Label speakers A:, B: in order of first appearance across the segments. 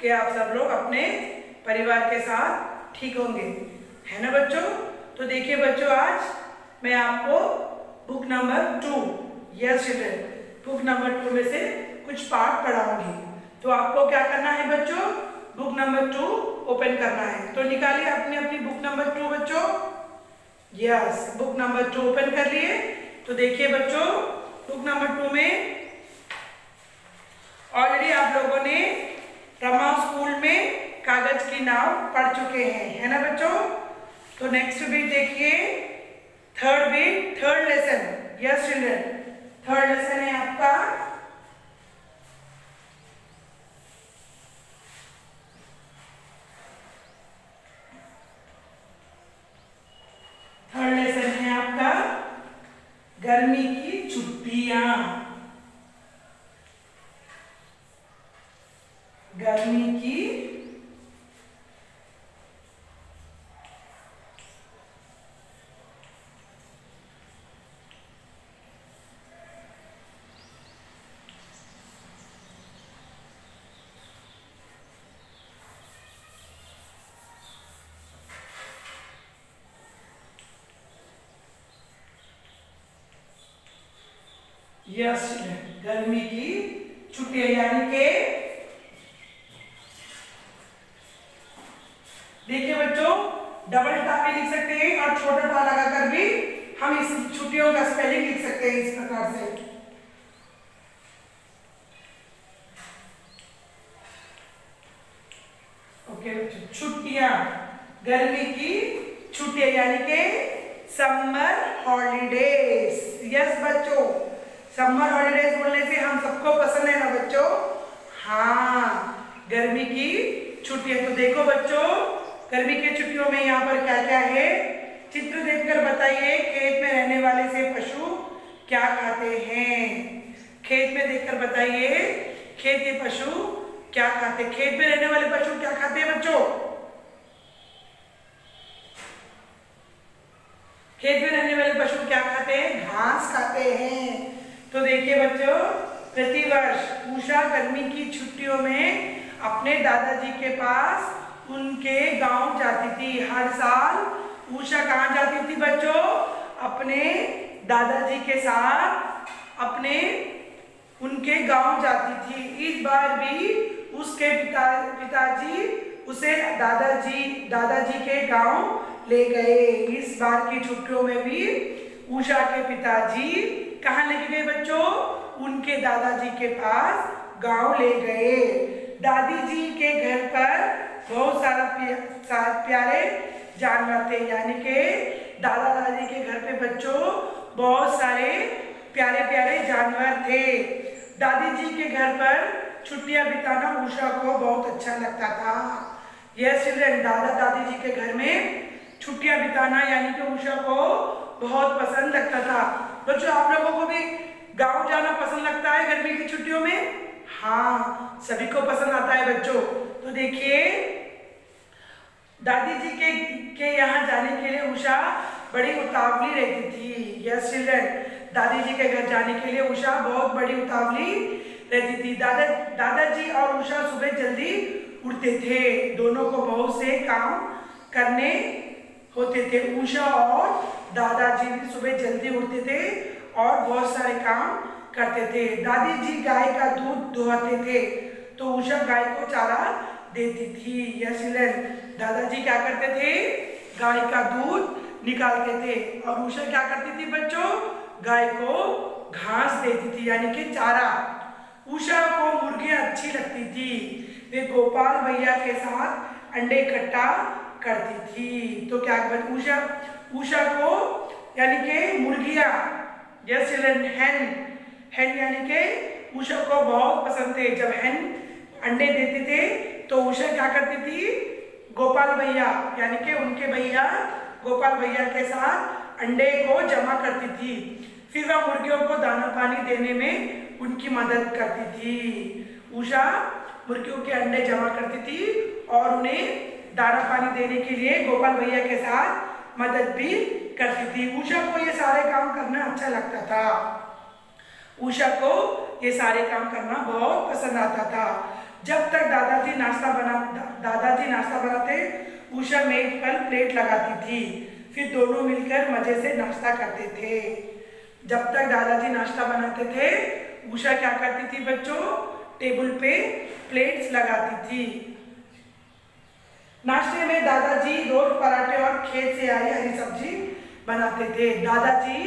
A: कि आप सब लोग अपने परिवार के साथ ठीक होंगे, है ना बच्चों। तो देखिए बच्चों, आज मैं आपको book number 2, yes children, book number 2 में से कुछ पार्ट पढ़ाऊंगी। तो आपको क्या करना है बच्चों, बुक नंबर 2 ओपन करना है। तो निकालिए अपनी अपनी बुक नंबर 2 बच्चों। यस, बुक नंबर 2 ओपन कर लिए। तो देखिए बच्चों, बुक नंबर 2 में ऑलरेडी आप लोगों ने रमा स्कूल में कागज की नाव पढ़ चुके हैं, है ना बच्चों। तो नेक्स्ट बीट देखिए, third beat, third lesson. Yes children, third lesson है आपका गर्मी की छुट्टियां। गर्मी की यस, गर्मी की छुट्टियां, यानी कि देखिए बच्चों, डबल टा भी लिख सकते हैं और छोटा टा लगाकर भी हम इस छुट्टियों का स्पेलिंग लिख सकते हैं इस प्रकार से। ओके बच्चों, छुट्टियां, गर्मी की छुट्टियां यानी कि समर हॉलीडेज। यस बच्चों, समर हॉलीडेज बोलने से हम सबको पसंद है ना बच्चों। हाँ, गर्मी की छुट्टियां। तो देखो बच्चों, गर्मी की छुट्टियों में यहाँ पर क्या क्या है, चित्र देखकर बताइए। खेत में रहने वाले से पशु क्या खाते हैं। खेत में देखकर बताइए, खेत के पशु क्या खाते। खेत में रहने वाले पशु क्या खाते हैं बच्चों। खेत में रहने वाले पशु क्या खाते हैं, घास खाते हैं। तो देखिए बच्चों, प्रतिवर्ष उषा गर्मी की छुट्टियों में अपने दादाजी के पास उनके गांव जाती थी। हर साल उषा कहाँ जाती थी बच्चों, अपने दादाजी के साथ अपने उनके गांव जाती थी। इस बार भी उसके पिताजी उसे दादाजी के गांव ले गए। इस बार की छुट्टियों में भी उषा के पिताजी कहाँ लेके गए बच्चों, उनके दादाजी के पास गांव ले गए। दादी जी के घर पर बहुत सारा प्यारे जानवर थे, यानी कि दादा दादी के घर पे बच्चों बहुत सारे प्यारे प्यारे जानवर थे। दादी जी के घर पर छुट्टियां बिताना उषा को बहुत अच्छा लगता था। यस चिल्ड्रन, दादा दादी जी के घर में छुट्टियां बिताना यानी कि उषा को बहुत पसंद लगता था। बच्चों, आप लोगों को भी गांव जाना पसंद लगता है गर्मी की छुट्टियों में। हाँ, सभी को पसंद आता है बच्चों। तो देखिए, दादी जी के यहाँ जाने के लिए उषा बड़ी उतावली रहती थी। यस चिल्ड्रन, दादी जी के घर जाने के लिए उषा बहुत बड़ी उतावली रहती थी। दादाजी और उषा सुबह जल्दी उठते थे। दोनों को बहुत से काम करने होते थे। उषा और दादाजी भी सुबह जल्दी उठते थे और बहुत सारे काम करते थे। दादी जी गाय का दूध दुहाते थे, तो उषा गाय को चारा देती थी। यस चिल्ड्रन, दादाजी क्या करते थे, गाय का दूध निकालते थे और उषा क्या करती थी बच्चों, गाय को घास देती थी यानी कि चारा। उषा को मुर्गियां अच्छी लगती थी। वे गोपाल भैया के साथ अंडे इकट्ठा करती थी। तो क्या उषा को यानी कि मुर्गियां, यस चिल्ड्रन, हैन यानी कि उषा को बहुत पसंद थे। जब हैन अंडे देते थे तो उषा क्या करती थी, गोपाल भैया यानी कि उनके भैया गोपाल भैया के साथ अंडे को जमा करती थी। फिर वह मुर्गियों को दाना पानी देने में उनकी मदद करती थी। उषा मुर्गियों के अंडे जमा करती थी और उन्हें दाना पानी देने के लिए गोपाल भैया के साथ मदद भी करती थी। उषा को ये सारे काम करना अच्छा लगता था। उषा को ये सारे काम करना बहुत पसंद आता था। जब तक दादाजी नाश्ता बनाते उषा मेज पर प्लेट लगाती थी, फिर दोनों मिलकर मजे से नाश्ता करते थे। जब तक दादाजी नाश्ता बनाते थे उषा क्या करती थी बच्चों, टेबल पे प्लेट्स लगाती थी। नाश्ते में दादाजी रोज पराठे और खेत से आई हरी सब्जी बनाते थे। दादाजी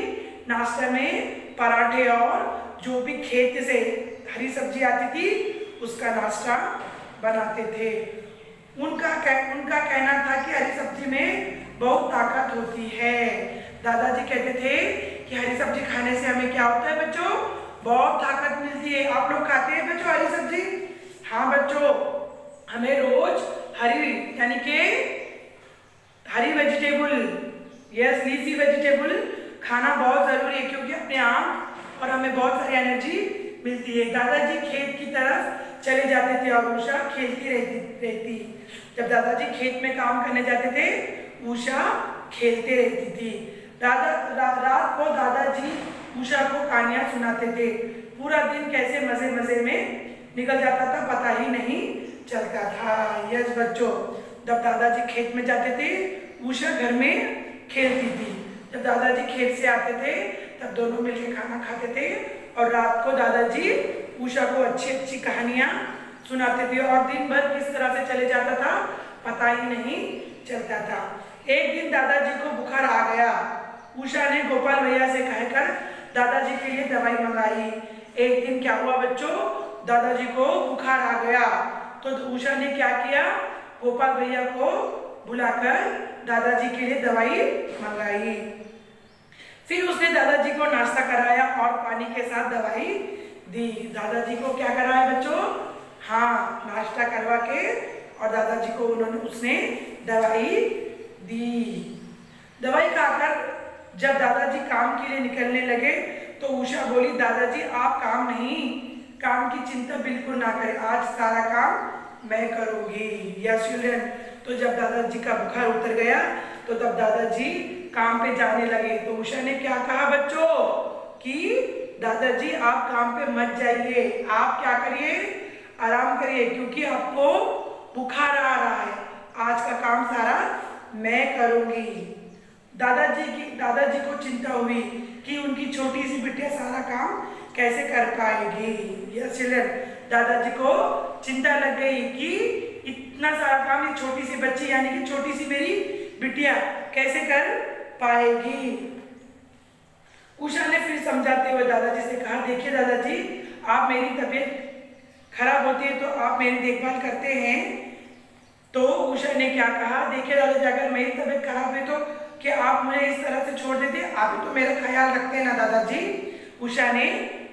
A: नाश्ते में पराठे और जो भी खेत से हरी सब्जी आती थी उसका नाश्ता बनाते थे। उनका कहना था कि हरी सब्जी में बहुत ताकत होती है। दादाजी कहते थे कि हरी सब्जी खाने से हमें क्या होता है बच्चों, बहुत ताकत मिलती है। आप लोग खाते हैं बच्चों हरी सब्जी? हाँ बच्चों, हमें रोज हरी यानी कि हरी वेजिटेबल, यस लीफी वेजिटेबल खाना बहुत जरूरी है, क्योंकि अपने आँख और हमें बहुत सारी एनर्जी मिलती है। दादाजी खेत की तरफ चले जाते थे और उषा खेलती रहती। जब दादाजी खेत में काम करने जाते थे उषा खेलते रहती थी। रात को दादाजी उषा को कहानियां सुनाते थे। पूरा दिन कैसे मजे मजे में निकल जाता था पता ही नहीं चलता था। यस बच्चों, जब दादाजी खेत में जाते थे उषा घर में खेलती थी। जब दादाजी खेत से आते थे तब दोनों मिलकर खाना खाते थे और रात को दादाजी उषा को अच्छी अच्छी कहानियां सुनाते थे और दिन भर किस तरह से चले जाता था पता ही नहीं चलता था। एक दिन दादाजी को बुखार आ गया। उषा ने गोपाल भैया से कहकर दादाजी के लिए दवाई मंगाई। एक दिन क्या हुआ बच्चों, दादाजी को बुखार आ गया तो उषा ने क्या किया, गोपाल भैया को बुलाकर दादाजी के लिए दवाई मंगाई। फिर उसने दादाजी को नाश्ता कराया और पानी के साथ दवाई दी। दादाजी को क्या कराया बच्चों, हाँ नाश्ता करवा के और दादाजी को उसने दवाई दी। दवाई खाकर जब दादाजी काम के लिए निकलने लगे तो उषा बोली, दादाजी आप काम की चिंता बिल्कुल ना करें, आज सारा काम मैं करूंगी। यस चिल्ड्रन, तो जब दादाजी का बुखार उतर गया तो तब दादाजी काम पे जाने लगे। तो उषा ने क्या कहा बच्चों कि दादाजी आप काम पे मत जाइए, आप क्या करिए, आराम करिए, क्योंकि आपको बुखार आ रहा है, आज का काम सारा मैं करूंगी। दादाजी को चिंता हुई कि उनकी छोटी सी बिटिया सारा काम कैसे कर पाएगी। यस चिल्ड्रन, दादाजी को चिंता लग गई कि इतना सारा काम ये छोटी सी बच्ची यानी कि छोटी सी मेरी बिटिया कैसे कर पाएगी। उषा ने फिर समझाते हुए दादाजी से कहा, देखिए दादाजी आप मेरी तबीयत खराब होती है तो आप मेरी देखभाल करते हैं। तो उषा ने क्या कहा, देखिए दादाजी अगर मेरी तबीयत खराब है तो कि आप मुझे इस तरह से छोड़ देते, आप भी तो मेरा ख्याल रखते हैं ना दादाजी। उषा ने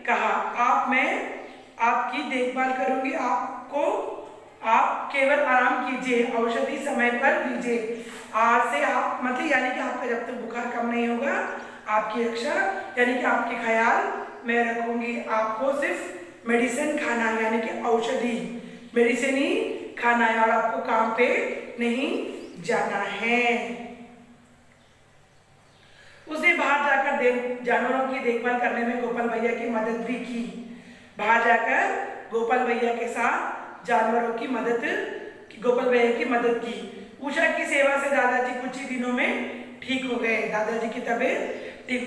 A: कहा, मैं आपकी देखभाल करूंगी, आप केवल आराम कीजिए, औषधि समय पर लीजिए। आज से आप मतलब यानी कि आपका जब तक बुखार कम नहीं होगा आपकी रक्षा यानी कि आपके ख्याल मैं रखूंगी। आपको सिर्फ मेडिसिन खाना है यानी कि औषधि मेडिसिन ही खाना है और आपको काम पे नहीं जाना है। उसने बाहर जाकर जानवरों की देखभाल करने में गोपाल भैया की मदद भी की। बाहर जाकर गोपाल भैया के साथ जानवरों की गोपाल भैया की मदद की। उषा की सेवा से दादाजी कुछ ही दिनों में ठीक हो गए। दादाजी की तबीयत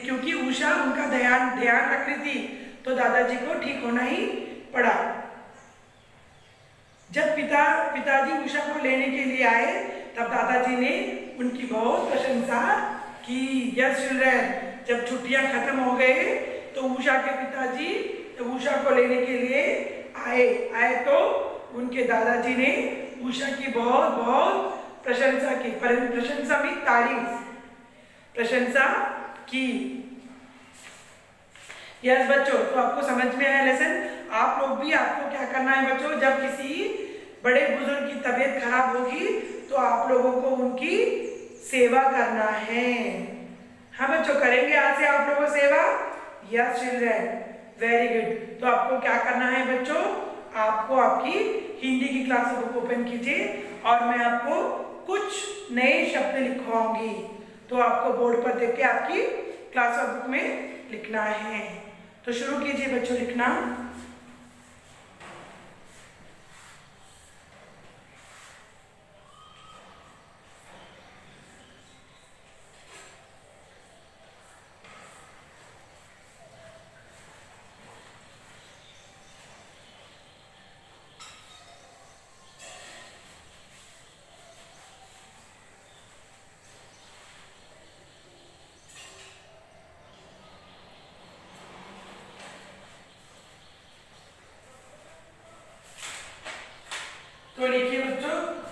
A: क्योंकि उषा उनका ध्यान रख रही थी तो दादाजी को ठीक होना ही पड़ा। जब पिताजी उषा को लेने के लिए आए तब दादाजी ने उनकी बहुत प्रशंसा की। यस चिल्ड्रन, जब छुट्टियां खत्म हो गए तो उषा के पिताजी उषा को लेने के लिए आए तो उनके दादाजी ने उषा की बहुत बहुत प्रशंसा की। प्रशंसा भी प्रशंसा की। यस बच्चों, तो आपको समझ में आया लेसन। आप लोग भी आपको क्या करना है बच्चों, जब किसी बड़े बुजुर्ग की तबीयत खराब होगी तो आप लोगों को उनकी सेवा करना है। हाँ बच्चों, करेंगे आज से आप लोगों सेवा। Yes children, very good. तो आपको क्या करना है बच्चों, आपको आपकी हिंदी की क्लास बुक ओपन कीजिए और मैं आपको कुछ नए शब्द लिखवाऊंगी तो आपको बोर्ड पर देख के आपकी क्लास बुक में लिखना है। तो शुरू कीजिए बच्चों लिखना।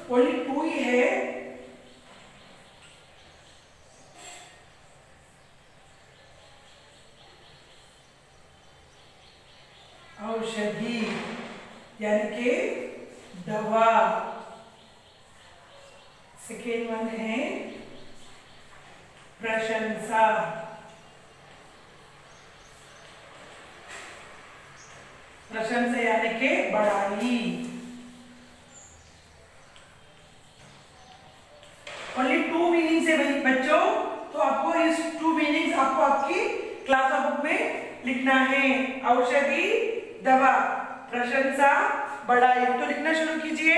A: ओनली 2 ही है। औषधि यानी कि दवा। सेकेंड वन है प्रशंसा। प्रशंसा यानी कि बड़ाई। ओनली 2 मीनिंग्स है भाई बच्चों, तो आपको इस 2 मीनिंग्स आपको आपकी क्लास बुक में लिखना है। औषधि, दवा, प्रशंसा, बड़ाई। तो लिखना शुरू कीजिए।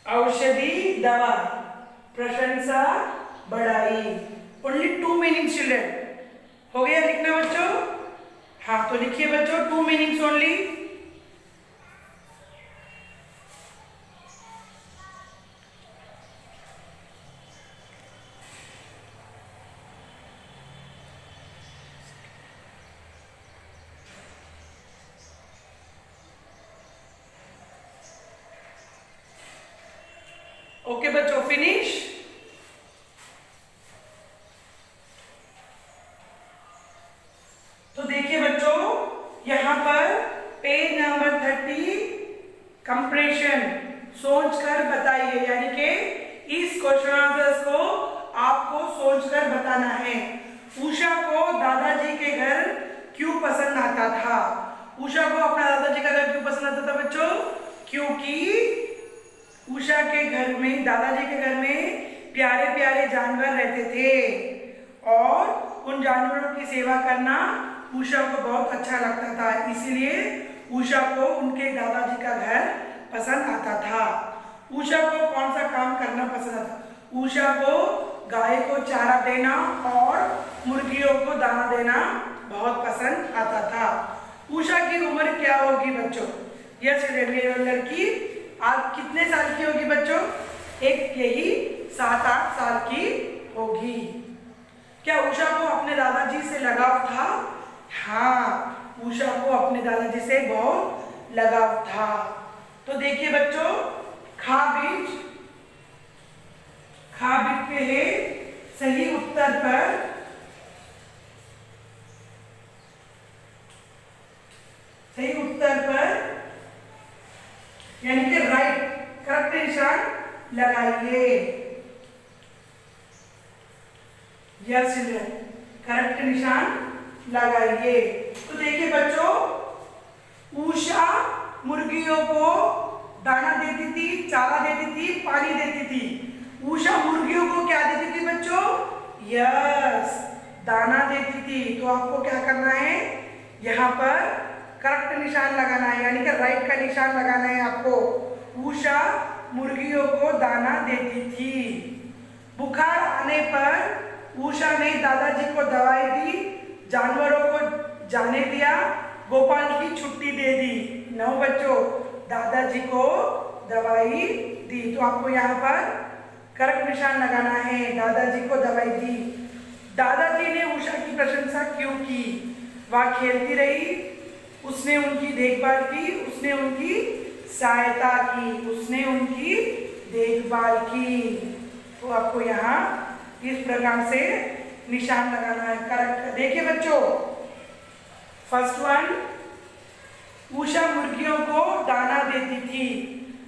A: औषधि, दवा, प्रशंसा, बड़ाई। Only 2 meanings children. हो गया लिखना बच्चों? हाँ, तो लिखिए बच्चों 2 मीनिंग्स ओनली। ओके बच्चों, फिनिश। तो देखिए बच्चों, यहां पर पेज नंबर 30 कंप्रेशन सोचकर बताइए, यानी कि इस क्वेश्चन आंसर्स को आपको सोचकर बताना है। उषा को दादाजी के घर क्यों पसंद आता था? उषा को अपना दादाजी का घर क्यों पसंद आता था बच्चों? क्योंकि उषा के घर में, दादाजी के घर में प्यारे प्यारे जानवर रहते थे और उन जानवरों की सेवा करना उषा को बहुत अच्छा लगता था, इसलिए उषा को उनके दादाजी का घर पसंद आता था। उषा को कौन सा काम करना पसंद आता? उषा को गाय को चारा देना और मुर्गियों को दाना देना बहुत पसंद आता था। उषा की उम्र क्या होगी बच्चों? यस, लड़की आज कितने साल की होगी बच्चों? एक यही 7-8 साल की होगी। क्या उषा को अपने दादाजी से लगाव था? हाँ, उषा को अपने दादाजी से बहुत लगाव था। तो देखिए बच्चों, खा बीज पे है सही उत्तर पर यानी कि राइट करेक्ट निशान लगाइए। यस चिल्ड्रन, करेक्ट निशान लगाइए। तो देखिए बच्चों, उषा मुर्गियों को दाना देती थी, चारा देती थी, पानी देती थी। उषा मुर्गियों को क्या देती थी बच्चों? यस, दाना देती थी। तो आपको क्या करना है? यहाँ पर करेक्ट निशान लगाना है, यानी कि राइट का निशान लगाना है आपको। उषा मुर्गियों को दाना देती थी। बुखार आने पर उषा ने दादाजी को दवाई दी, जानवरों को जाने दिया, गोपाल की छुट्टी दे दी। 9 बच्चों, दादाजी को दवाई दी। तो आपको यहाँ पर करेक्ट निशान लगाना है, दादाजी को दवाई दी। दादाजी ने उषा की प्रशंसा क्यों की? वह खेलती रही, उसने उनकी देखभाल की, उसने उनकी सहायता की, उसने उनकी देखभाल की। तो आपको यहाँ इस प्रकार से निशान लगाना है। करेक्ट। देखिए बच्चों, फर्स्ट वन, उषा मुर्गियों को दाना देती थी,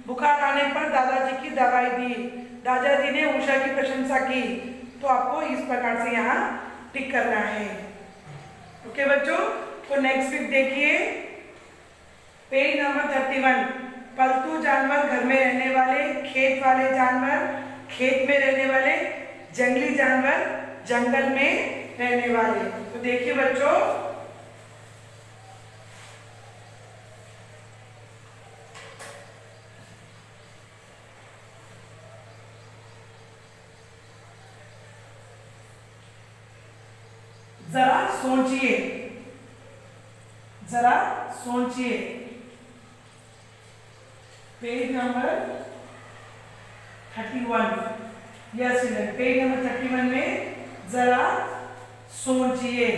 A: बुखार आने पर दादाजी की दवाई दी, दादाजी ने उषा की प्रशंसा की। तो आपको इस प्रकार से यहाँ टिक करना है। ओके बच्चों, तो नेक्स्ट वीक देखिए पेज नंबर 31, पालतू जानवर घर में रहने वाले, खेत वाले जानवर खेत में रहने वाले, जंगली जानवर जंगल में रहने वाले। तो देखिए बच्चों, जरा सोचिए। Page number 31, yes page number 31 में जरा सोचिए।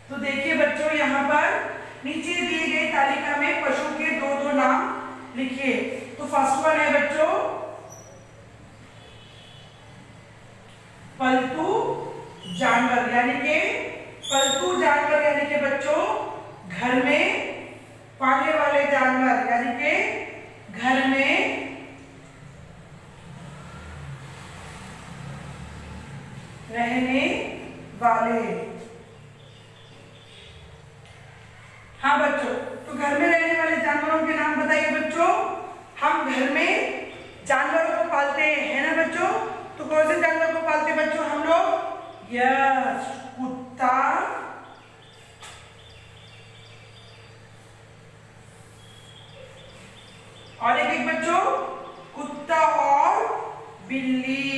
A: तो देखिए बच्चों, यहाँ पर नीचे दिए गए तालिका में पशु के दो दो नाम लिखिए। तो फर्स्ट वन है बच्चों पालतू जानवर, यानी कि पालतू जानवर यानी कि बच्चों घर में पालने वाले जानवर, यानी कि घर में रहने वाले। हाँ बच्चों, तो घर में रहने वाले जानवरों के नाम बताइए बच्चों। हम घर में जानवरों को पालते हैं, है ना बच्चों। तो कौन से जानवर को पालते हैं बच्चों हम लोग? यस, कुत्ता, और एक बच्चों कुत्ता और बिल्ली।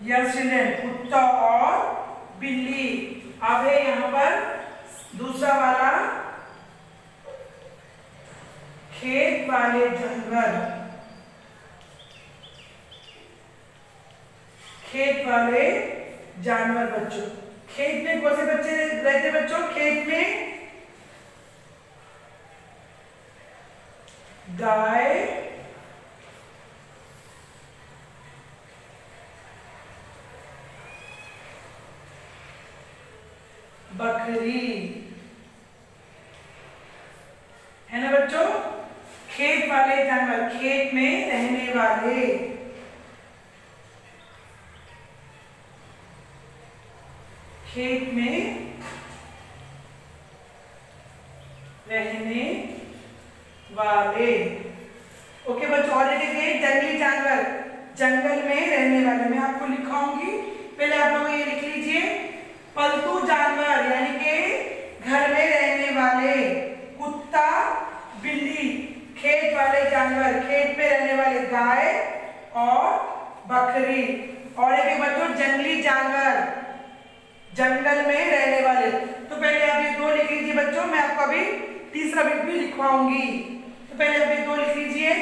A: यस चिल्ड्रन, कुत्ता और बिल्ली। अब है यहाँ पर दूसरा वाला खेत वाले जानवर। खेत वाले जानवर बच्चों, खेत में कौन से बच्चे रहते बच्चों? खेत में गाय, बकरी, है ना बच्चों। खेत वाले जानवर, खेत में रहने वाले। खेत में रहने वाले। ओके बच्चों, और एक जंगली जानवर, जंगल में रहने वाले। मैं आपको लिखाऊंगी, पहले आप लोग ये लिख लीजिए। पालतू जानवर यानी कि घर में रहने वाले, कुत्ता, बिल्ली। खेत वाले जानवर, खेत में रहने वाले गाय और बकरी। और एक बच्चों जंगली जानवर, जंगल में रहने वाले। तो पहले आप ये दो लिख लीजिए बच्चों, मैं आपको अभी तीसरा भी लिखवाऊंगी। तो पहले आप ये दो लिख लीजिए।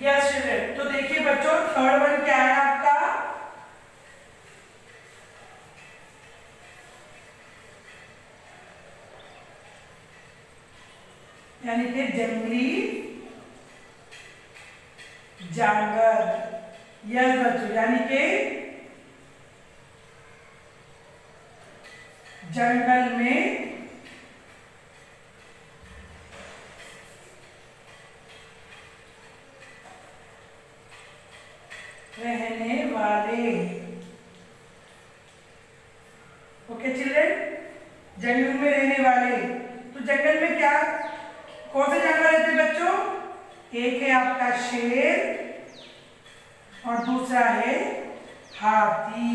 A: यस चिल्ड्रन, तो देखिए बच्चों थर्ड वन क्या है आपका? यानी कि जंगली जानवर। यस बच्चों, यानी कि जंगल में रहने वाले। ओके चिल्ड्रन, जंगल में रहने वाले। तो जंगल में क्या कौन से जानवर रहते हैं बच्चों? एक है आपका शेर और दूसरा है हाथी।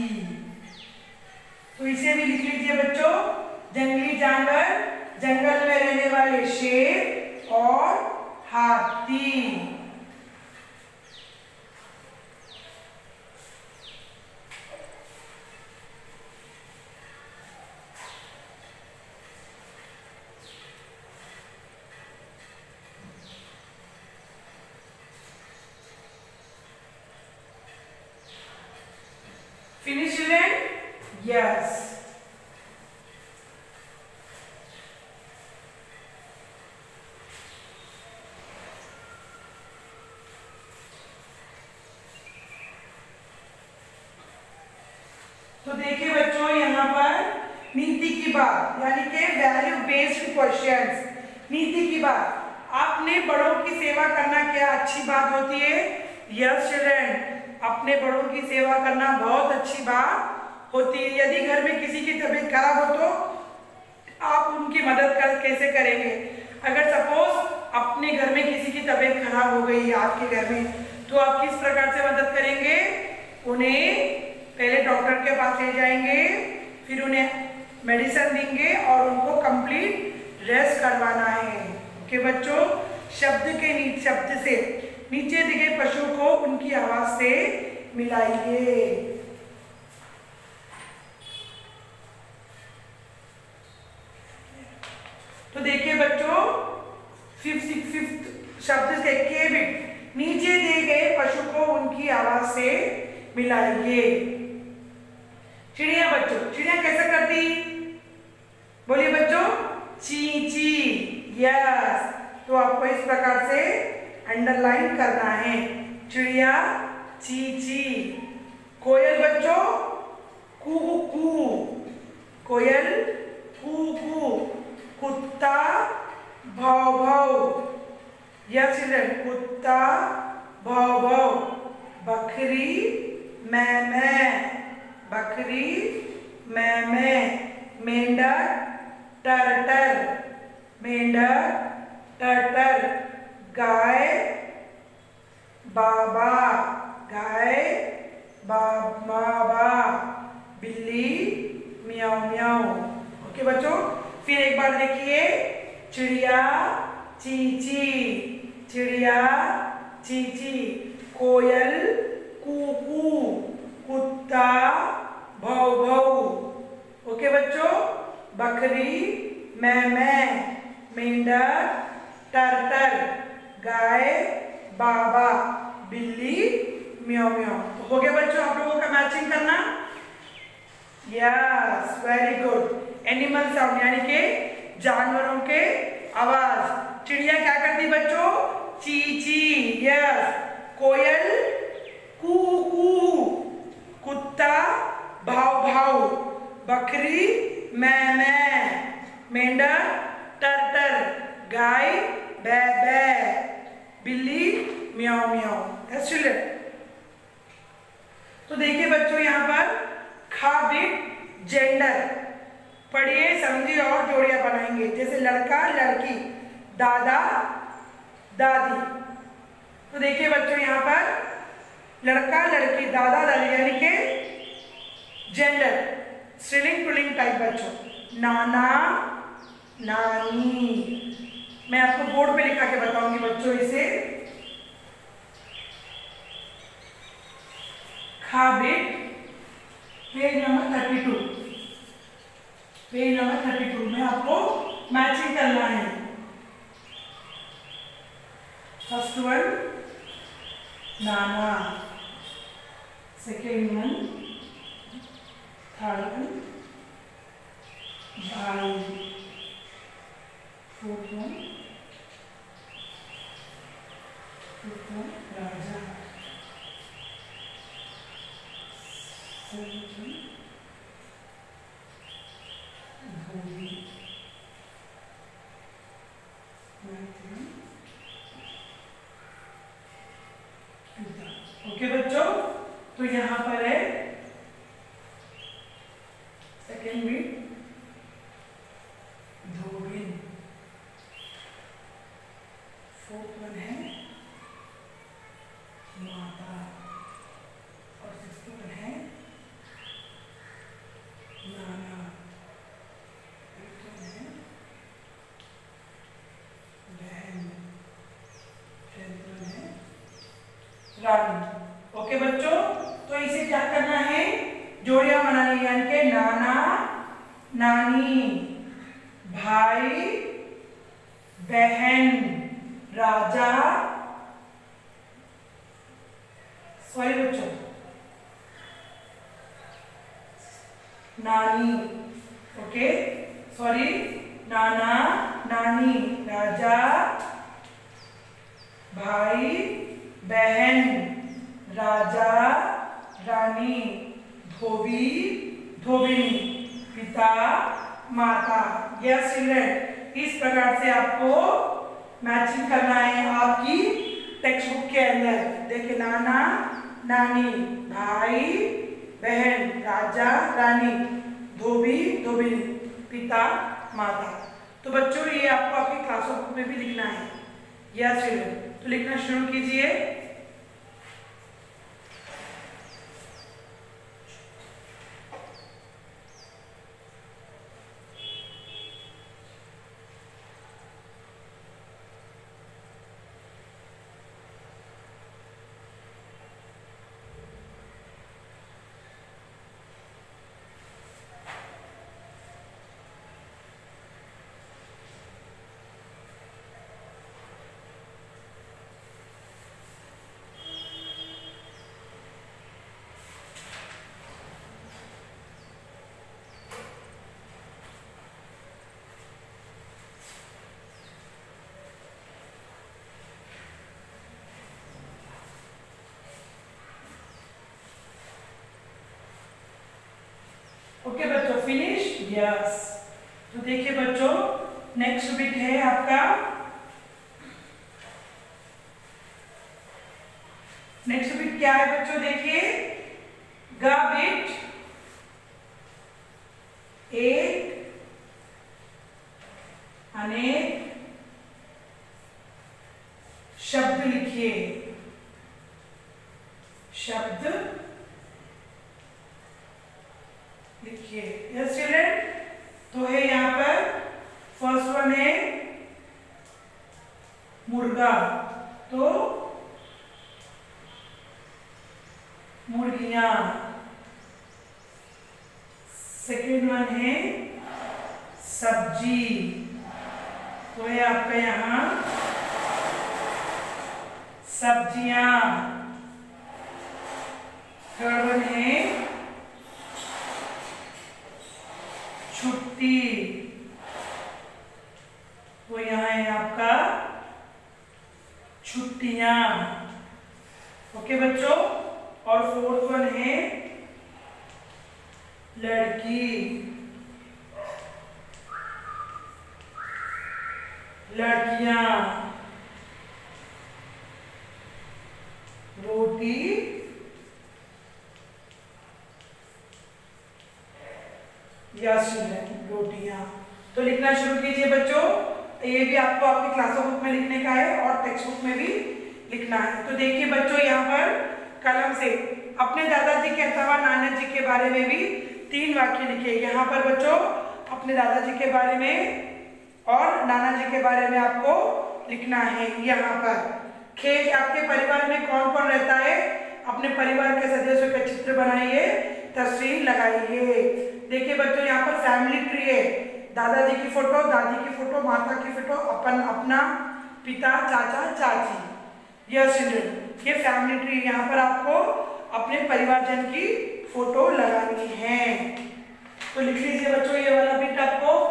A: तो इसे भी लिख लीजिए बच्चों, जंगली जानवर, जंगल में रहने वाले शेर और हाथी। Finish children? Yes. तो देखिए बच्चों यहाँ पर नीति की बात, यानी कि वैल्यू बेस्ड क्वेश्चंस। नीति की बात, अपने बड़ों की सेवा करना क्या अच्छी बात होती है? यस चिल्ड्रन, अपने बड़ों की सेवा करना बहुत अच्छी बात होती है। यदि घर में किसी की तबीयत खराब हो तो आप उनकी मदद कैसे करेंगे? अगर सपोज अपने घर में किसी की तबीयत खराब हो गई है आपके घर में, तो आप किस प्रकार से मदद करेंगे? उन्हें पहले डॉक्टर के पास ले जाएंगे, फिर उन्हें मेडिसिन देंगे और उनको कंप्लीट रेस्ट करवाना है। ओके बच्चों, शब्द से नीचे दिए गए पशु को उनकी आवाज से मिलाइए। तो देखिए बच्चों, फिफ्थ शब्द से के बिट नीचे दिए गए पशु को उनकी आवाज से मिलाइए। चिड़िया बच्चों, चिड़िया कैसे करती? बोलिए बच्चों, ची ची। यस, तो आपको इस प्रकार से अंडरलाइन करना है। चिड़िया ची ची। कोयल बच्चों कू कू। कोयल कू कू। कुत्ता भौ भौ। यस चिल्ड्रन, कुत्ता भौ भौ। बकरी मै मै। बकरी मै मै। मेंढक टर टर। मेंढक टर टर। गाय बाबा। गाय बाबा। बिल्ली म्याऊ म्याऊ। ओके बच्चों, फिर एक बार देखिए। चिड़िया ची ची। चिड़िया ची ची। कोयल कू कू। कुत्ता भौ भौ। ओके बच्चों, बकरी मै मै। मेंढक टर टर। गाय बाबा। बिल्ली म्याऊ म्याऊ। तो हो गया बच्चों आप लोगों का मैचिंग करना। Yes, very good. Animal sound यानी कि जानवरों के आवाज। चिड़िया क्या करती बच्चों? ची ची। यस। कोयल कू कू। कुत्ता भाव भाव। बकरी मै मै। मेंढक टर टर। गाय बै बै। बिल्ली म्याऊ म्याऊ। Yes children. तो देखिए बच्चों, यहाँ पर खा बिट जेंडर पढ़िए, समझिए और जोड़ियां बनाएंगे। जैसे लड़का लड़की, दादा दादी। तो देखिए बच्चों, यहाँ पर लड़का लड़की, दादा दादी यानी कि जेंडर, स्त्रीलिंग पुल्लिंग टाइप बच्चों। नाना नानी। मैं आपको बोर्ड पे लिखा के बताऊंगी बच्चों इसे। खा bit page number 32। Page number 32 में आपको मैचिंग करना है। फर्स्ट वन नाना, सेकेंड वन, थर्ड वन भाई, फोर्थ वन, फिफ्थ वन राजा, सेवेंथ वन धोबी, नाइन्थ वन पिता। ओके बच्चों, तो यहाँ पर है सेकेंड बीट धोबिन, फोर्थ वन है माता और सिक्स्थ वन है नाना, एट्थ वन है बहन, टेंथ वन है रानी। ओके बच्चों, तो इसे क्या करना है? जोड़ियां बनानी, यानी कि नाना नानी, भाई बहन, राजा, सॉरी बच्चों, नानी। ओके सॉरी, नाना नानी, राजा, भाई बहन, राजा रानी, धोबी धोबिनी, पिता माता। यस चिल्ड्रन, इस प्रकार से आपको मैचिंग करना है आपकी टेक्स्ट बुक के अंदर। देखिए, नाना नानी, भाई बहन, राजा रानी, धोबी धोबिनी, पिता माता। तो बच्चों, ये आपको आपकी क्लास बुक में भी लिखना है। यस चिल्ड्रन, तो लिखना शुरू कीजिए। ओके बच्चों, फिनिश? यस। तो देखिए बच्चों, नेक्स्ट बिट है आपका, नेक्स्ट बिट क्या है बच्चों? देखिए, ग बिट, एक, अनेक शब्द लिखिए, शब्द लिखिए। यस चिल्ड्रन, तो है यहाँ पर फर्स्ट वन है मुर्गा, तो मुर्गियां। सेकेंड वन है सब्जी, तो है आपका यहाँ सब्जियां। थर्ड वन है छुट्टी, तो यहाँ है आपका छुट्टियां। ओके बच्चों, और फोर्थ वन है लड़की, लड़कियां। रोटी, या रोटियां। तो लिखना शुरू कीजिए बच्चों, ये भी आपको आपकी क्लास बुक में लिखने का है और टेक्स्ट बुक में भी लिखना है। तो देखिए बच्चों, यहाँ पर कलम से अपने दादाजी के अथवा नाना जी के बारे में भी 3 वाक्य लिखिए। यहाँ पर बच्चों अपने दादाजी के बारे में और नाना जी के बारे में आपको लिखना है। यहाँ पर खेल, आपके परिवार में कौन कौन रहता है, अपने परिवार के सदस्यों के चित्र बनाइए, तस्वीर लगाइए। देखिए बच्चों, यहाँ पर फैमिली ट्री है, दादाजी की फोटो, दादी की फोटो, माता की फोटो, अपना पिता, चाचा, चाची। यस चिल्ड्रन, ये फैमिली ट्री, यहाँ पर आपको अपने परिवारजन की फोटो लगानी है। तो लिख लीजिए बच्चों ये वाला बिट आपको।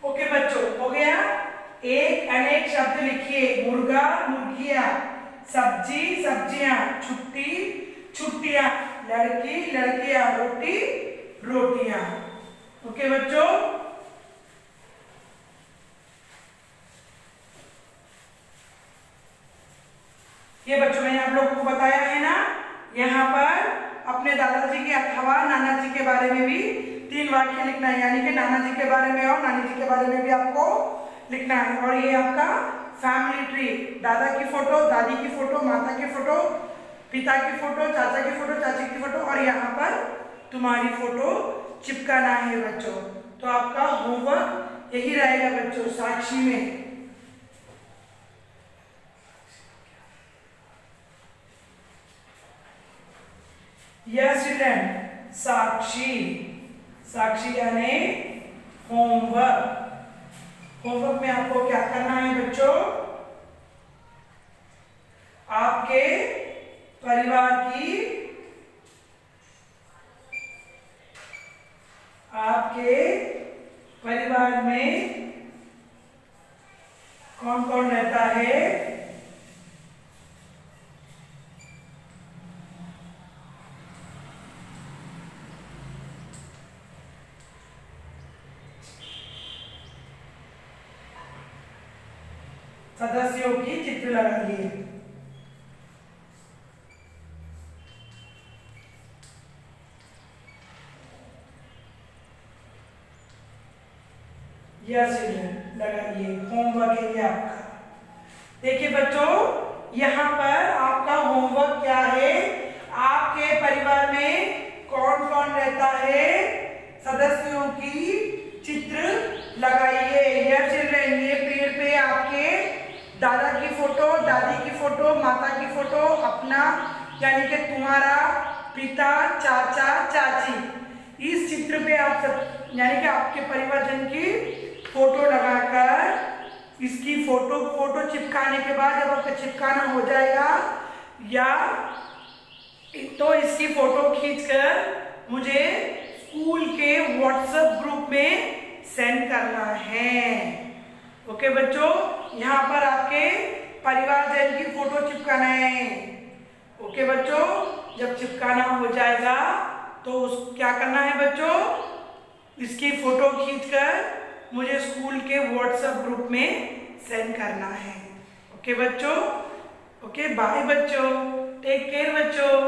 A: ओके बच्चों, हो गया। एक अनेक शब्द लिखिए, मुर्गा, मुर्गियां, सब्जी, सब्जियां, छुट्टी, छुट्टियां, लड़की, लड़कियां, रोटी, रोटियां। ओके बच्चों, ये बच्चों मैंने आप लोगों को बताया है ना, यहाँ पर अपने दादाजी के अथवा नाना जी के बारे में भी 3 वाक्य लिखना है, यानी कि नाना जी के बारे में और नानी जी के बारे में भी आपको लिखना है। और ये आपका फैमिली ट्री, दादा की फोटो, दादी की फोटो, माता की फोटो, पिता की फोटो, चाचा की फोटो, चाची की फोटो, और यहाँ पर तुम्हारी फोटो चिपकाना है बच्चों। तो आपका होमवर्क यही रहेगा बच्चों, साक्षी में। यस चिल्ड्रन, साक्षी, साक्षी यानी होमवर्क। होमवर्क में आपको क्या करना है बच्चों? आपके परिवार की, आपके परिवार में कौन कौन रहता है, सदस्यों की चित्र लगाइए। यस लगाइए, होमवर्क है ये आपका। देखिए बच्चों, यहाँ पर आपका होमवर्क क्या है, आपके परिवार में कौन कौन रहता है, सदस्यों की चित्र लगाइए। यस चिल्ड्रन, ये पेड़ पे आपके दादा की फोटो, दादी की फोटो, फोटो, माता की फोटो, अपना यानी कि तुम्हारा, पिता, चाचा, चाची, इस चित्र पे आप सब यानी कि आपके परिवारजन की फोटो लगाकर इसकी फोटो चिपकाने के बाद जब आपका चिपकाना हो जाएगा या तो इसकी फोटो खींचकर मुझे स्कूल के व्हाट्सएप ग्रुप में सेंड करना है। ओके बच्चों, यहाँ पर आपके परिवारजन की फोटो चिपकाना है। ओके बच्चों, जब चिपकाना हो जाएगा तो क्या करना है बच्चों, इसकी फोटो खींचकर मुझे स्कूल के व्हाट्सएप ग्रुप में सेंड करना है। ओके बच्चों, ओके बाय बच्चों, टेक केयर बच्चों।